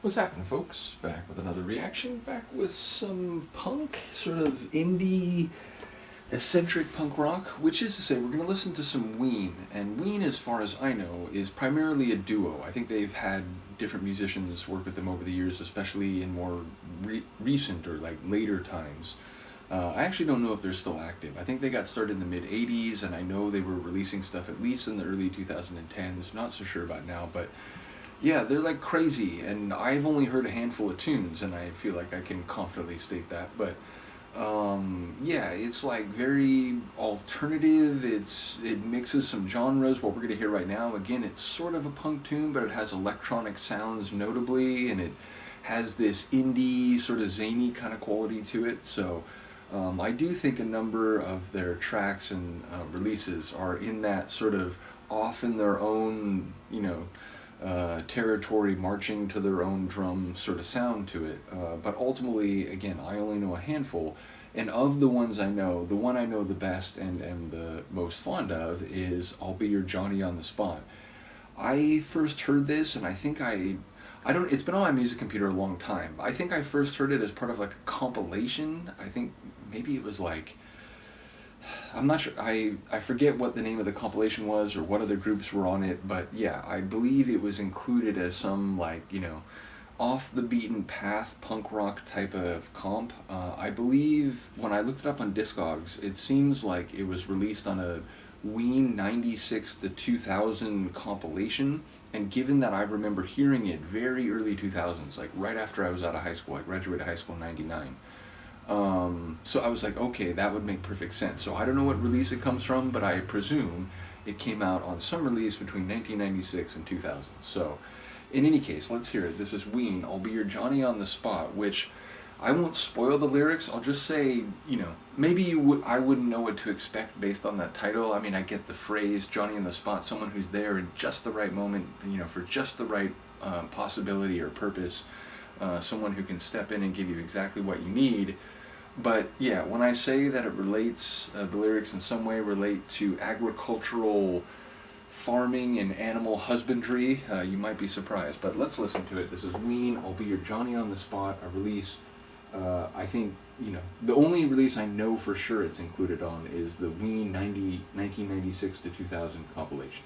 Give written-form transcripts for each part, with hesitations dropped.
What's happening, folks? Back with another reaction, back with some punk, sort of indie, eccentric punk rock, which is to say we're going to listen to some Ween. And Ween, as far as I know, is primarily a duo. I think they've had different musicians work with them over the years, especially in more recent or like later times. I actually don't know if they're still active. I think they got started in the mid-'80s, and I know they were releasing stuff at least in the early 2010s. Not so sure about now, but yeah, they're like crazy, and I've only heard a handful of tunes, and I feel like I can confidently state that. But yeah, it's like very alternative. It mixes some genres. What we're gonna hear right now, again, it's sort of a punk tune, but it has electronic sounds notably, and it has this indie sort of zany kind of quality to it. So I do think a number of their tracks and releases are in that sort of off in their own, territory, marching to their own drum sort of sound to it. But ultimately, again, I only know a handful. And of the ones I know, the one I know the best and am the most fond of is I'll Be Your Johnny on the Spot. I first heard this, and I think it's been on my music computer a long time. I think I first heard it as part of like a compilation. I think maybe it was like, I'm not sure, I forget what the name of the compilation was or what other groups were on it, but yeah, I believe it was included as some like, off the beaten path punk rock type of comp. I believe when I looked it up on Discogs, it seems like it was released on a Ween 96 to 2000 compilation, and given that I remember hearing it very early 2000s, like right after I was out of high school, I graduated high school in 99. So I was like, okay, that would make perfect sense. So I don't know what release it comes from, but I presume it came out on some release between 1996 and 2000. So in any case, let's hear it. This is Ween, I'll Be Your Johnny on the Spot, which I won't spoil the lyrics. I'll just say, maybe I wouldn't know what to expect based on that title. I mean, I get the phrase Johnny on the Spot, someone who's there in just the right moment, for just the right possibility or purpose, someone who can step in and give you exactly what you need. But yeah, when I say that it relates, the lyrics in some way relate to agricultural farming and animal husbandry, you might be surprised. But let's listen to it. This is Ween, I'll Be Your Johnny on the Spot, a release, I think, the only release I know for sure it's included on is the Ween 1996 to 2000 compilation.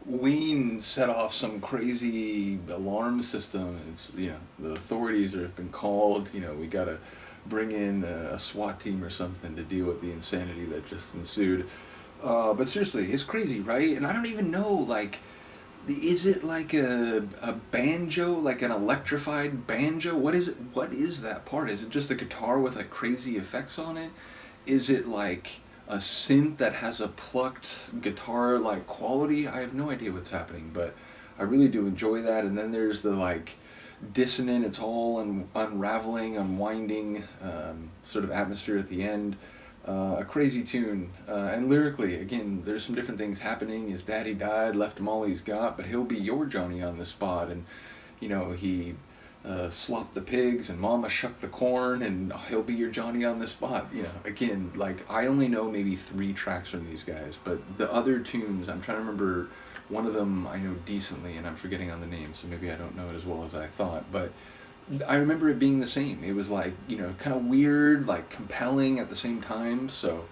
Ween set off some crazy alarm system. It's, the authorities have been called. We gotta bring in a SWAT team or something to deal with the insanity that just ensued. But seriously, it's crazy, right? And I don't even know, like, is it like a banjo, like an electrified banjo? What is it? What is that part? Is it just a guitar with like crazy effects on it? Is it like a synth that has a plucked guitar like quality? I have no idea what's happening, but I really do enjoy that. And then there's the like dissonant, it's all unraveling, unwinding sort of atmosphere at the end. A crazy tune, and lyrically, again, there's some different things happening. His daddy died, left him all he's got, but he'll be your Johnny on the spot. And he slopped the pigs, and Mama shucked the corn, and he'll be your Johnny on the spot. Again, like, I only know maybe 3 tracks from these guys, but the other tunes, I'm trying to remember. One of them I know decently, and I'm forgetting on the name, so maybe I don't know it as well as I thought, but I remember it being the same. It was like, kind of weird, like compelling at the same time. So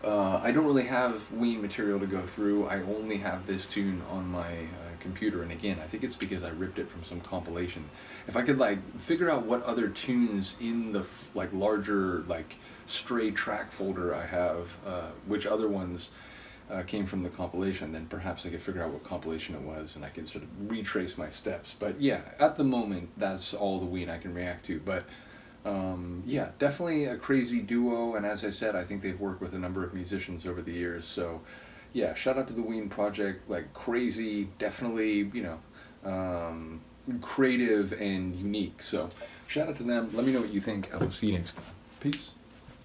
I don't really have Ween material to go through. I only have this tune on my computer. And again, I think it's because I ripped it from some compilation. If I could like figure out what other tunes in the like larger like stray track folder I have, which other ones came from the compilation, then perhaps I could figure out what compilation it was and I could sort of retrace my steps. But yeah, at the moment, that's all the Ween I can react to. But yeah, definitely a crazy duo, and as I said, I think they've worked with a number of musicians over the years. So yeah, shout out to the Ween project, like crazy, definitely, creative and unique. So shout out to them. Let me know what you think. I will see you next time. Peace.